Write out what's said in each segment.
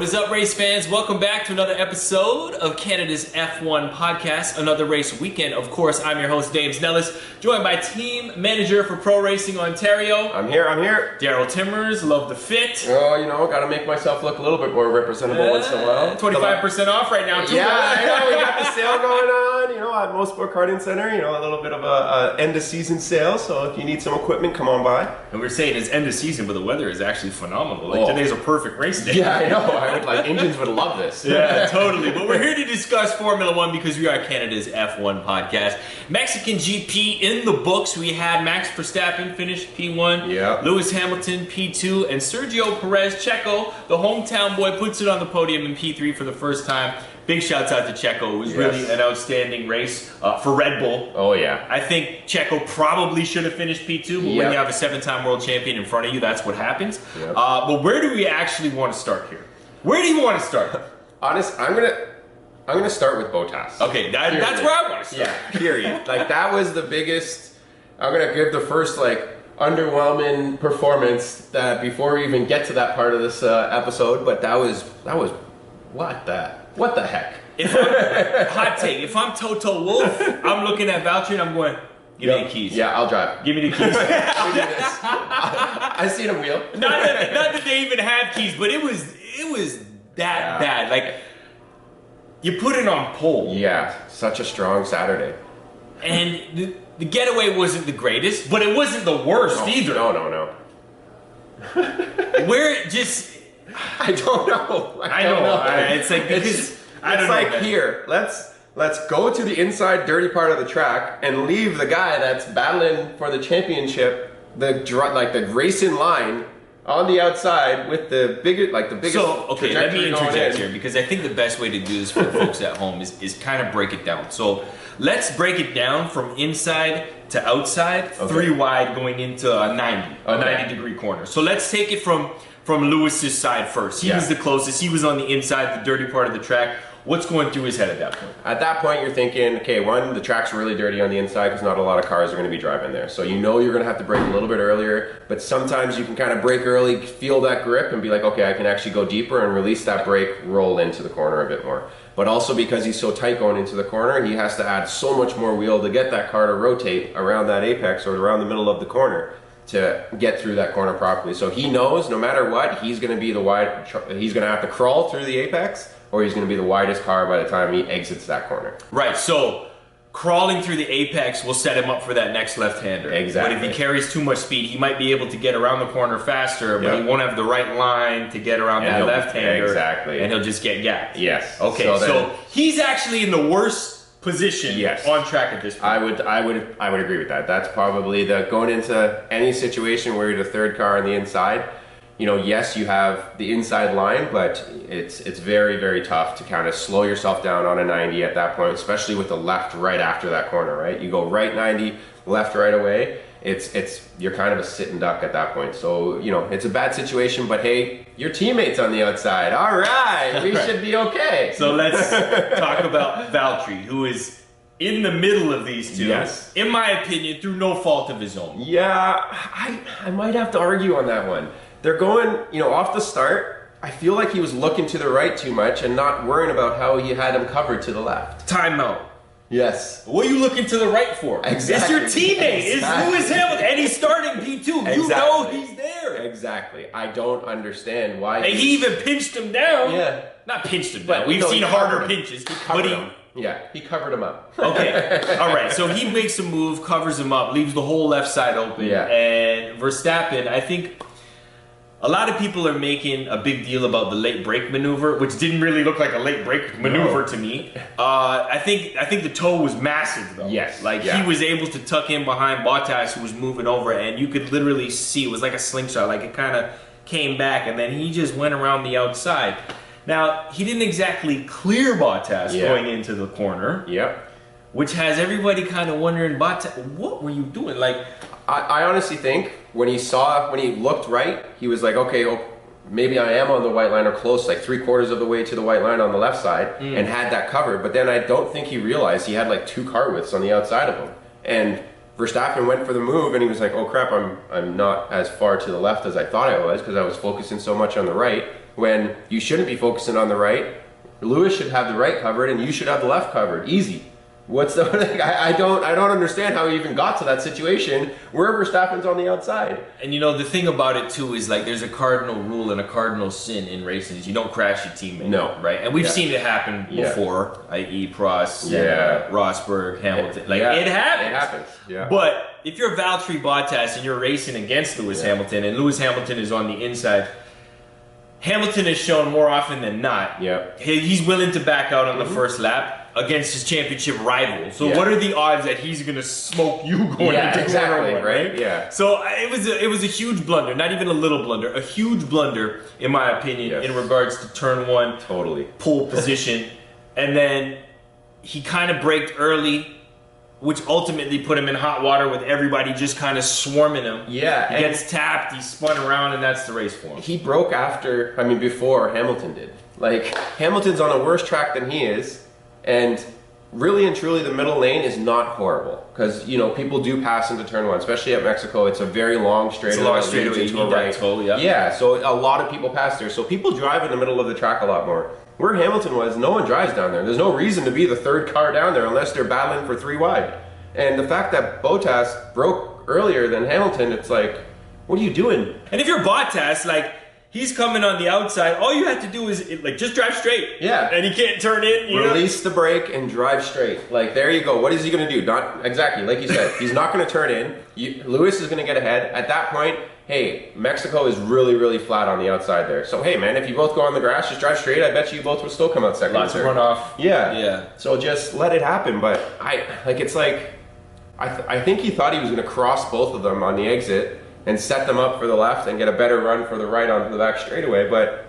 is up, race fans? Welcome back to another episode of Canada's F1 podcast, another race weekend. Of course, I'm your host, Dames Nellas, joined by team manager for Pro Racing Ontario. I'm here. Darryl Timmers, love the fit. Oh, you know, gotta make myself look a little bit more representable once in a while. 25% off right now, too. Yeah, I know, we got the sale going on, you know, at Most Sport Karting Center, you know, a little bit of a end of season sale, so if you need some equipment, come on by. And we're saying it's end of season, but the weather is actually phenomenal. Like, today's a perfect race day. Yeah, I know. Engines would love this. Yeah, totally. But we're here to discuss Formula One because we are Canada's F1 podcast. Mexican GP in the books. We had Max Verstappen finish P1, yeah. Lewis Hamilton P2, and Sergio Perez Checo, the hometown boy, puts it on the podium in P3 for the first time. Big shouts out to Checo. It was really an outstanding race for Red Bull. Oh, yeah. I think Checo probably should have finished P2, but when you have a 7-time world champion in front of you, that's what happens. Yep. But where do we actually want to start here? Where do you want to start? Honest, I'm gonna start with Bottas. Okay, that's where I want to start. Yeah, period. That was the biggest. I'm gonna give the first underwhelming performance that before we even get to that part of this episode. But that was what the heck? Hot take. If I'm Toto Wolff, I'm looking at Valtteri and I'm going, give me the keys. Yeah, I'll drive. Give me the keys. I'll do this. I seen a wheel. Not that they even have keys, but it was that bad. Like, you put it on pole. Yeah, such a strong Saturday. And the getaway wasn't the greatest, but it wasn't the worst either. No. Where it just... I don't know. I know. It's like, because... It's like, here, let's go to the inside dirty part of the track and leave the guy that's battling for the championship, the racing line, on the outside with the biggest. So, okay, let me interject here because I think the best way to do this for the folks at home is kind of break it down. So let's break it down from inside to outside, 3 wide going into a 90-degree corner. So let's take it from Lewis's side first. He was the closest. He was on the inside, the dirty part of the track. What's going through his head at that point? At that point, you're thinking, okay, one, the track's really dirty on the inside because not a lot of cars are going to be driving there. So you know you're going to have to brake a little bit earlier, but sometimes you can kind of brake early, feel that grip, and be like, okay, I can actually go deeper and release that brake, roll into the corner a bit more. But also because he's so tight going into the corner, he has to add so much more wheel to get that car to rotate around that apex or around the middle of the corner to get through that corner properly. So he knows no matter what, he's going to be he's going to have to crawl through the apex, or he's going to be the widest car by the time he exits that corner. Right, so crawling through the apex will set him up for that next left-hander. Exactly. But if he carries too much speed, he might be able to get around the corner faster, but he won't have the right line to get around that left-hander. Exactly. And he'll just get gapped. Yes. Okay, so he's actually in the worst position on track at this point. I would agree with that. That's probably going into any situation where you're the third car on the inside. You know, yes, you have the inside line, but it's very, very tough to kind of slow yourself down on a 90 at that point, especially with the left right after that corner, right? You go right 90, left right away. You're kind of a sitting duck at that point. So, you know, it's a bad situation, but hey, your teammate's on the outside. All right, we should be okay. So let's talk about Valtteri, who is in the middle of these two. Yes. In my opinion, through no fault of his own. Yeah, I might have to argue on that one. They're going, you know, off the start, I feel like he was looking to the right too much and not worrying about how he had him covered to the left. Timeout. Yes. What are you looking to the right for? Exactly. It's your teammate. It's Lewis Hamilton. And he's starting P2. Exactly. You know he's there. Exactly. I don't understand why. And he even pinched him down. Yeah. Not pinched him down. We've seen harder pinches. He covered him up. Okay. All right. So he makes a move, covers him up, leaves the whole left side open. Yeah. And Verstappen, I think... A lot of people are making a big deal about the late brake maneuver, which didn't really look like a late brake maneuver to me. I think the toe was massive though. Yes. He was able to tuck in behind Bottas, who was moving over, and you could literally see it was like a slingshot. Like it kind of came back, and then he just went around the outside. Now he didn't exactly clear Bottas going into the corner. Yep. Which has everybody kind of wondering, Bottas, what were you doing? Like. I honestly think when he looked right, he was like, okay, maybe I am on the white line or close, like 3/4 of the way to the white line on the left side, and had that covered. But then I don't think he realized he had like 2 car widths on the outside of him. And Verstappen went for the move, and he was like, oh crap, I'm not as far to the left as I thought I was because I was focusing so much on the right. when you shouldn't be focusing on the right. Lewis should have the right covered, and you should have the left covered. Easy. What's the? I don't understand how he even got to that situation where Verstappen's on the outside. And you know the thing about it too is like there's a cardinal rule and a cardinal sin in racing is you don't crash your teammate. No. Right? And we've seen it happen before, i.e. Prost, Rosberg, Hamilton. Like it happens. It happens. Yeah. But if you're Valtteri Bottas and you're racing against Lewis Hamilton and Lewis Hamilton is on the inside, Hamilton has shown more often than not he's willing to back out on the first lap against his championship rival. So what are the odds that he's going to smoke you going into exactly, corner one, right? Yeah. So it was a huge blunder, not even a little blunder, a huge blunder in my opinion in regards to turn one, pole position, and then he kind of braked early, which ultimately put him in hot water with everybody just kind of swarming him. Yeah. He gets tapped, he spun around, and that's the race for him. He broke before Hamilton did. Like, Hamilton's on a worse track than he is, and really and truly the middle lane is not horrible. Because, you know, people do pass into turn one, especially at Mexico. It's a very long straightaway. It's a long straightaway, you need that toe, Yeah, so a lot of people pass there. So people drive in the middle of the track a lot more. Where Hamilton was, no one drives down there. There's no reason to be the third car down there unless they're battling for 3 wide. And the fact that Bottas broke earlier than Hamilton, it's like, what are you doing? And if you're Bottas, like, he's coming on the outside, all you have to do is, like, just drive straight. Yeah. And he can't turn in. Release the brake and drive straight. Like, there you go. What is he going to do? Not exactly, like you said, he's not going to turn in. Lewis is going to get ahead. At that point, hey, Mexico is really, really flat on the outside there. So, hey, man, if you both go on the grass, just drive straight. I bet you both will still come out second. Lots of runoff. Yeah. So just let it happen. But I think he thought he was going to cross both of them on the exit and set them up for the left and get a better run for the right onto the back straightaway. But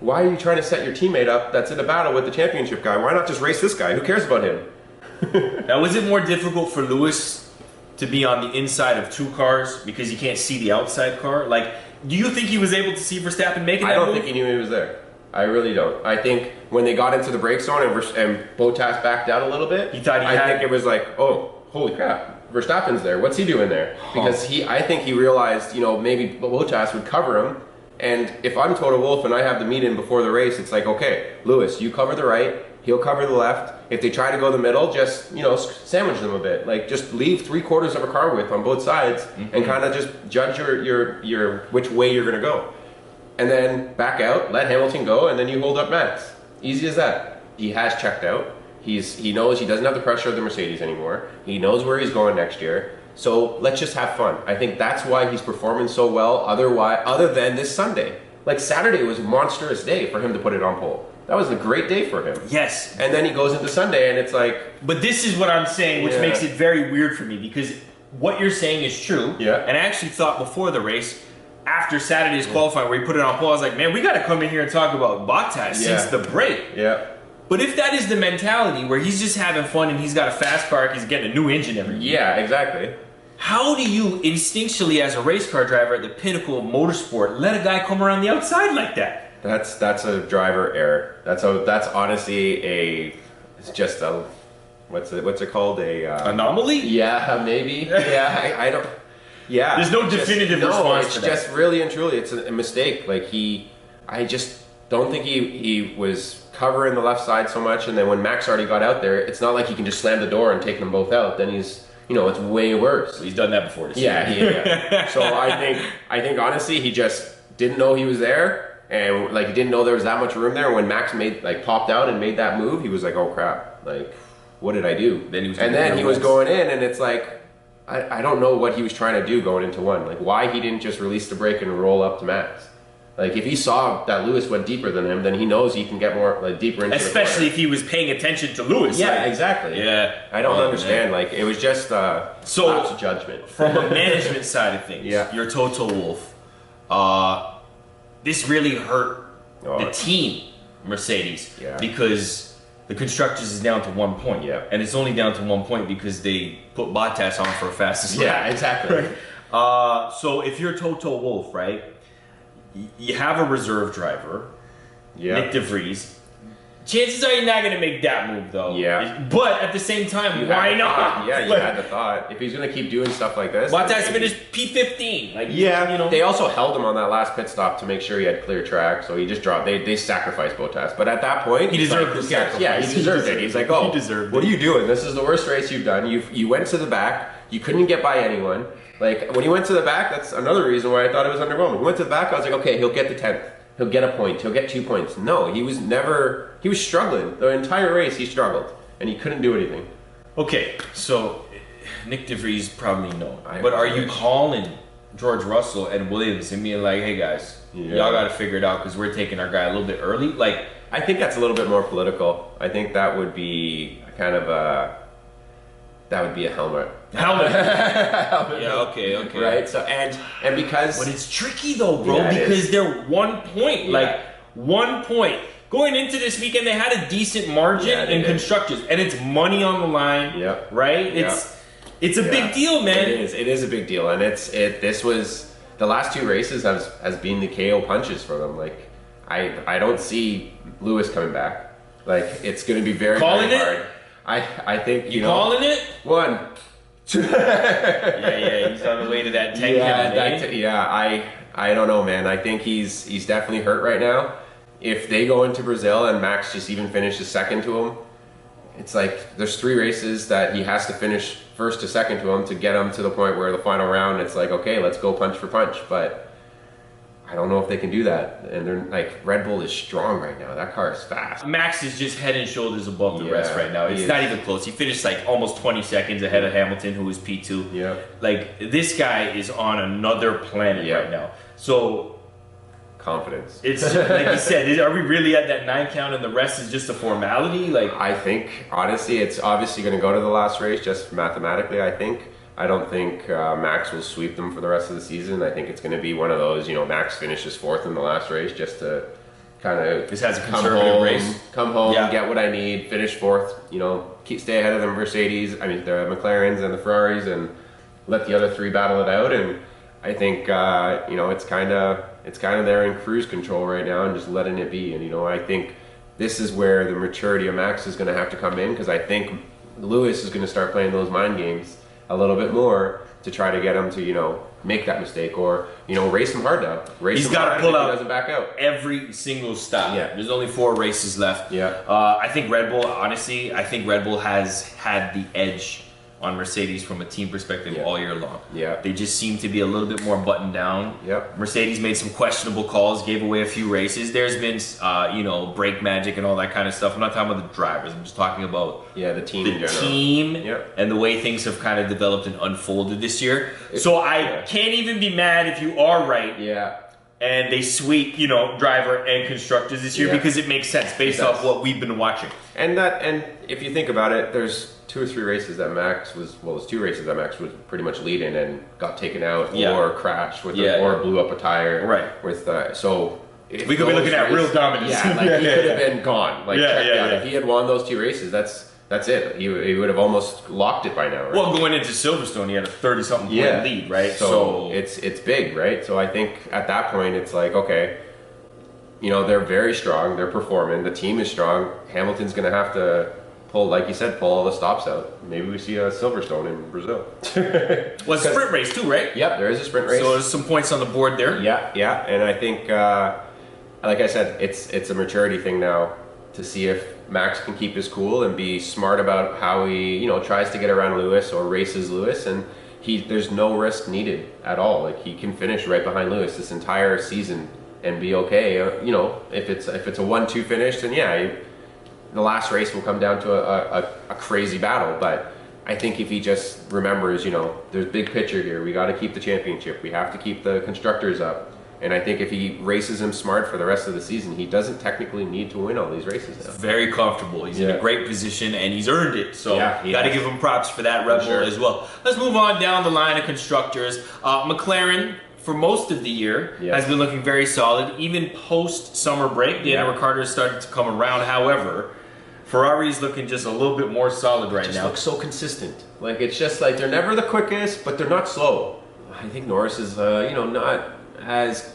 why are you trying to set your teammate up that's in a battle with the championship guy? Why not just race this guy? Who cares about him? Now, was it more difficult for Lewis to be on the inside of 2 cars because he can't see the outside car? Like, do you think he was able to see Verstappen making that I don't move? think he knew he was there. I really don't. I think when they got into the brake zone and Bottas backed out a little bit, I think it was like, oh, holy crap. Verstappen's there. What's he doing there? Because I think he realized, you know, maybe Bottas would cover him. And if I'm Toto Wolff and I have the meet-in before the race, it's like, okay, Lewis, you cover the right, he'll cover the left. If they try to go the middle, just, you know, sandwich them a bit. Like, just leave 3/4 of a car width on both sides and kind of just judge your which way you're going to go. And then back out, let Hamilton go, and then you hold up Max. Easy as that. He has checked out. He knows he doesn't have the pressure of the Mercedes anymore. He knows where he's going next year. So let's just have fun. I think that's why he's performing so well. Other than this Sunday, like Saturday was a monstrous day for him to put it on pole. That was a great day for him. Yes. And then he goes into Sunday, and it's like. But this is what I'm saying, which makes it very weird for me because what you're saying is true. Yeah. And I actually thought before the race, after Saturday's qualifying, where he put it on pole, I was like, man, we got to come in here and talk about Bottas since the break. Yeah. But if that is the mentality where he's just having fun and he's got a fast car, he's getting a new engine every year. Yeah, exactly. How do you instinctually, as a race car driver at the pinnacle of motorsport, let a guy come around the outside like that? That's a driver error. That's honestly it's just a what's it called, anomaly? Yeah, maybe. Yeah, I don't. Yeah. There's no definitive response. It's just really and truly it's a mistake. Like I just don't think he was covering the left side so much, and then when Max already got out there, it's not like he can just slam the door and take them both out. Then he's, you know, it's way worse. He's done that before. Yeah. So I think honestly he just didn't know he was there, and like he didn't know there was that much room there. When Max popped out and made that move, he was like, oh crap, like what did I do? Then he was going in, and it's like I don't know what he was trying to do going into one. Like why he didn't just release the brake and roll up to Max. Like, if he saw that Lewis went deeper than him, then he knows he can get more, like, deeper into especially if he was paying attention to Lewis. Yeah, like, exactly. Yeah. I don't understand. Man. Like, it was just lapse of judgment. From a management side of things, you're Toto Wolff. This really hurt the team, Mercedes, because the Constructors is down to 1 point. Yeah. And it's only down to 1 point because they put Bottas on for a fastest lap. Yeah, exactly. So if you're Toto Wolff, right, you have a reserve driver, Nick de Vries. chances are you're not going to make that move, though. Yeah. But at the same time, why not? Yeah, you had the thought. If he's going to keep doing stuff like this. Bottas finished P15. Like, yeah, you know. they also held him on that last pit stop to make sure he had clear track, so he just dropped. They sacrificed Bottas. But at that point, he deserved the sacrifice. Yeah, he deserved it. He's like, oh, what are you doing? This is the worst race you've done. You went to the back. You couldn't get by anyone. Like, when he went to the back, that's another reason why I thought it was underwhelming. He went to the back, I was like, okay, he'll get the 10th. He'll get a point. He'll get 2 points. No, he was struggling. The entire race, he struggled. And he couldn't do anything. Okay, so Nick DeVries probably no. But are you calling George Russell and Williams and being like, hey guys, y'all got to figure it out because we're taking our guy a little bit early? Like, I think that's a little bit more political. I think that would be kind of a helmet. Yeah, okay. Right. So and because, but it's tricky though, bro, Yeah, because they're 1 point, Yeah. like 1 point. Going into this weekend, they had a decent margin in constructors, and it's money on the line. Yep. Right. It's a big deal, man. It is a big deal, and this was the last 2 races has been the KO punches for them. Like I don't see Lewis coming back. Like it's going to be very hard. I think you know, calling it 1. yeah, he's on the way to that 10 count. I don't know, man. I think he's definitely hurt right now. If they go into Brazil and Max just even finishes second to him, it's like there's 3 races that he has to finish first to second to him to get him to the point where the final round it's like, okay, let's go punch for punch. But I don't know if they can do that. And they're like, Red Bull is strong right now. That car is fast. Max is just head and shoulders above the rest right now. It's not even close. He finished like almost 20 seconds ahead of Hamilton, who was P2. Yeah. Like, this guy is on another planet right now. So confidence. It's like you said, are we really at that 9 count and the rest is just a formality? Like, I think, honestly, it's obviously going to go to the last race just mathematically, I don't think Max will sweep them for the rest of the season. I think it's going to be one of those, Max finishes 4th in the last race just to kind of this has a conservative race. Come home, get what I need, finish 4th, stay ahead of the Mercedes, the McLarens and the Ferraris, and let the other 3 battle it out. And I think it's kind of they're in cruise control right now and just letting it be. And I think this is where the maturity of Max is going to have to come in, because I think Lewis is going to start playing those mind games a little bit more to try to get him to make that mistake, or race him hard now. He's got to pull out. He doesn't back out every single stop. Yeah. There's only 4 races left. Yeah. I think Red Bull, honestly, has had the edge on Mercedes from a team perspective all year long. Yeah. They just seem to be a little bit more buttoned down. Yep. Mercedes made some questionable calls, gave away a few races. There's been, brake magic and all that kind of stuff. I'm not talking about the drivers. I'm just talking about the team in general. Team and the way things have kind of developed and unfolded this year. So I can't even be mad if you are right. Yeah. And they sweep, driver and constructors this year because it makes sense based off what we've been watching. And if you think about it, there's 2 or 3 races that Max was, well, there's 2 races that Max was pretty much leading and got taken out or crashed with or blew up a tire. Right. With so we could be looking at real dominance. Yeah, like he could have been gone. Like if he had won those 2 races, that's it. He would have almost locked it by now. Right? Well, going into Silverstone, he had a 30-something point lead, right? So it's big, right? So I think at that point, it's like, okay, they're very strong. They're performing. The team is strong. Hamilton's going to have to pull, like you said, pull all the stops out. Maybe we see a Silverstone in Brazil. Well, it's a sprint race too, right? Yep, there is a sprint race. So there's some points on the board there. Yeah. And I think, like I said, it's a maturity thing now to see if Max can keep his cool and be smart about how he, tries to get around Lewis or races Lewis, and there's no risk needed at all. Like, he can finish right behind Lewis this entire season and be okay. If it's a 1-2 finish, then the last race will come down to a crazy battle. But I think if he just remembers, there's big picture here. We got to keep the championship. We have to keep the constructors up. And I think if he races him smart for the rest of the season, he doesn't technically need to win all these races now. Very comfortable. He's in a great position, and he's earned it. So got to give him props for that, Red Bull as well. Let's move on down the line of constructors. McLaren, for most of the year, has been looking very solid. Even post-summer break, Daniel Ricciardo has started to come around. However, Ferrari's looking just a little bit more solid right now. Looks so consistent. Like, it's just like they're never the quickest, but they're not slow. I think Norris is, not as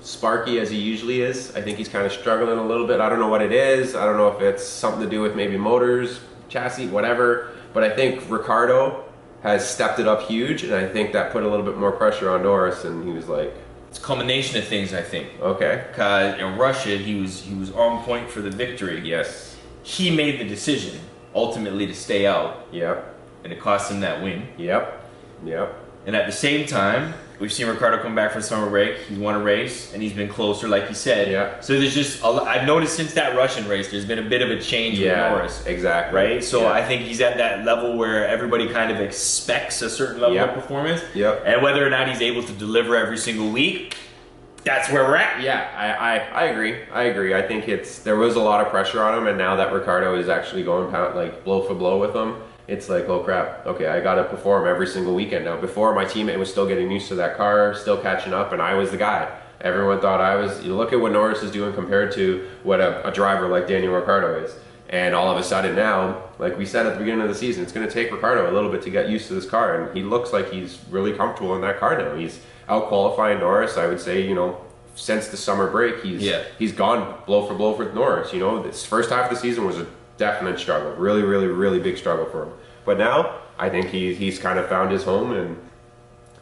sparky as he usually is. I think he's kind of struggling a little bit. I don't know what it is. I don't know if it's something to do with maybe motors, chassis, whatever. But I think Ricciardo has stepped it up huge, and I think that put a little bit more pressure on Norris, and he was like... It's a combination of things, I think. Okay. Because in Russia, he was on point for the victory. Yes. He made the decision, ultimately, to stay out. Yep. And it cost him that win. Yep. Yep. And at the same time, we've seen Ricciardo come back from summer break. He's won a race, and he's been closer, like you said. Yeah. So there's just I've noticed since that Russian race, there's been a bit of a change with Norris. Exactly. Right. So yeah. I think he's at that level where everybody kind of expects a certain level of performance. Yep. And whether or not he's able to deliver every single week, that's where we're at. Yeah, I agree. I agree. I think there was a lot of pressure on him, and now that Ricciardo is actually going like blow for blow with him, it's like, oh crap, okay, I got to perform every single weekend now. Before, my teammate was still getting used to that car, still catching up, and I was the guy. Everyone thought I was. You look at what Norris is doing compared to what a driver like Daniel Ricciardo is. And all of a sudden now, like we said at the beginning of the season, it's going to take Ricciardo a little bit to get used to this car, and he looks like he's really comfortable in that car now. He's out-qualifying Norris, I would say, since the summer break, he's gone blow for blow with Norris. This first half of the season was a definite struggle, really, really, really big struggle for him. But now, I think he's kind of found his home, and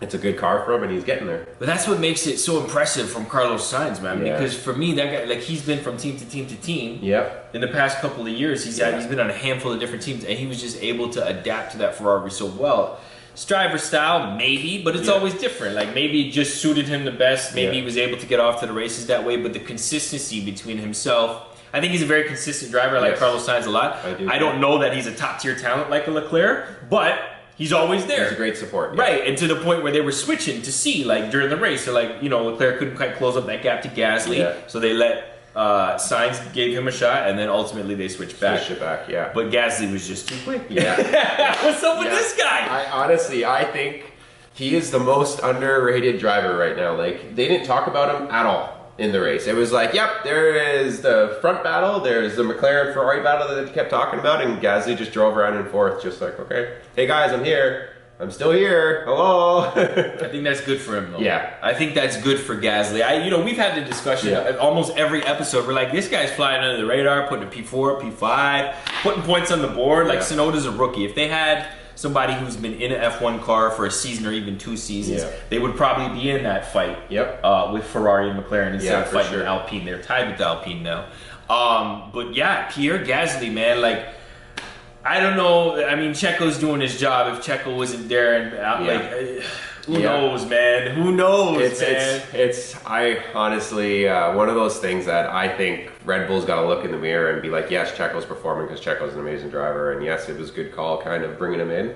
it's a good car for him, and he's getting there. But that's what makes it so impressive from Carlos Sainz, man. Yeah. Because for me, that guy, like, he's been from team to team to team. Yep. In the past couple of years, he's been on a handful of different teams, and he was just able to adapt to that Ferrari so well. His driver style, maybe, but it's always different. Like, maybe it just suited him the best. Maybe he was able to get off to the races that way. But the consistency between himself, I think he's a very consistent driver. I like Carlos Sainz a lot. I don't know that he's a top-tier talent like a Leclerc, but he's always there. He's a great support. Yeah. Right, and to the point where they were switching to see, like, during the race. So, like, Leclerc couldn't quite close up that gap to Gasly. So they let Sainz gave him a shot, and then ultimately they switched back. Switched it back, yeah. But Gasly was just too quick. Yeah. What's up with this guy? I think he is the most underrated driver right now. Like, they didn't talk about him at all in the race. It was like, yep, there is the front battle, there's the McLaren-Ferrari battle that they kept talking about, and Gasly just drove around and forth, just like, okay, hey guys, I'm here. I'm still here. Hello. I think that's good for him, though. Yeah. I think that's good for Gasly. We've had the discussion almost every episode. We're like, this guy's flying under the radar, putting a P4, P5, putting points on the board. Like, Tsunoda's a rookie. If they had somebody who's been in an F1 car for a season or even 2 seasons, they would probably be in that fight with Ferrari and McLaren instead of fighting Alpine. They're tied with Alpine now. But yeah, Pierre Gasly, man, like, I don't know. I mean, Checo's doing his job. If Checo wasn't there, and who knows, man? Who knows, man? It's I honestly one of those things that I think Red Bull's got to look in the mirror and be like, yes, Checo's performing because Checo's an amazing driver, and yes, it was a good call, kind of bringing him in.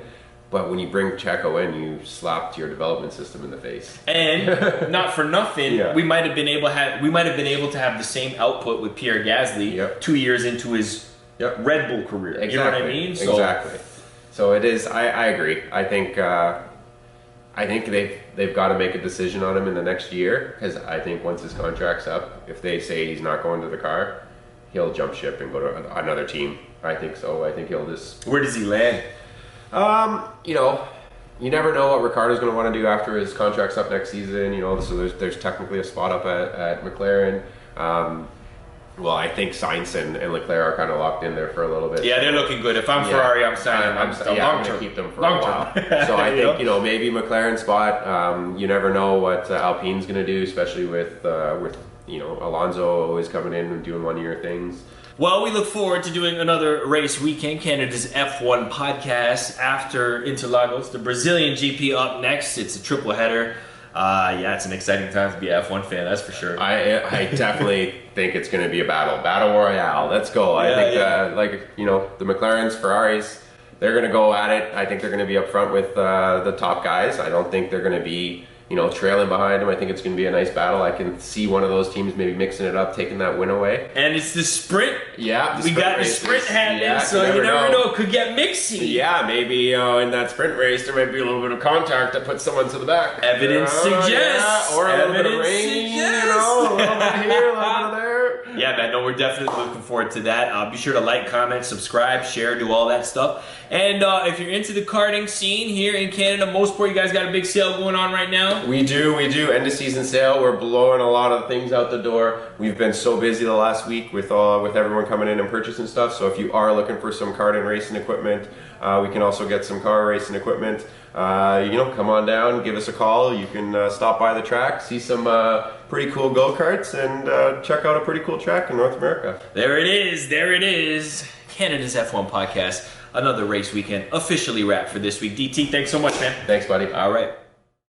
But when you bring Checo in, you slapped your development system in the face. And not for nothing, we might have been able to have the same output with Pierre Gasly 2 years into his Red Bull career. Exactly. You know what I mean? Exactly. So it is. I agree. I think they've got to make a decision on him in the next year, because I think once his contract's up, if they say he's not going to the car, he'll jump ship and go to another team. I think so. I think he'll just. Where does he land? You never know what Ricciardo's going to want to do after his contract's up next season. So there's technically a spot up at McLaren. Well, I think Sainz and Leclerc are kind of locked in there for a little bit. Yeah, they're looking good. If I'm Ferrari, I'm signing. I'm going to keep them for a while. So I think maybe McLaren spot. You never know what Alpine's going to do, especially with Alonso always coming in and doing one-year things. Well, we look forward to doing another race weekend, Canada's F1 podcast after Interlagos. The Brazilian GP up next. It's a triple header. It's an exciting time to be an F1 fan, that's for sure. I definitely think it's going to be a battle royale. Let's go. I think the McLarens, Ferraris, they're going to go at it. I think they're going to be up front with the top guys. I don't think they're going to be trailing behind them. I think it's going to be a nice battle. I can see one of those teams maybe mixing it up, taking that win away. And it's the sprint. Yeah, we got the sprint happening, so you never know. It could get mixy. Yeah, maybe in that sprint race there might be a little bit of contact that puts someone to the back. Evidence suggests. Or a little bit of rain, a little bit here, a little bit there. Yeah, man, no, we're definitely looking forward to that. Be sure to like, comment, subscribe, share, do all that stuff. And if you're into the karting scene here in Canada, Motorsport, you guys got a big sale going on right now? We do. End of season sale. We're blowing a lot of things out the door. We've been so busy the last week with everyone coming in and purchasing stuff. So if you are looking for some karting racing equipment, we can also get some car racing equipment. Come on down, give us a call. You can stop by the track, see some pretty cool go-karts, and check out a pretty cool track in North America. There it is. Canada's F1 podcast. Another race weekend officially wrapped for this week. DT, thanks so much, man. Thanks, buddy. All right.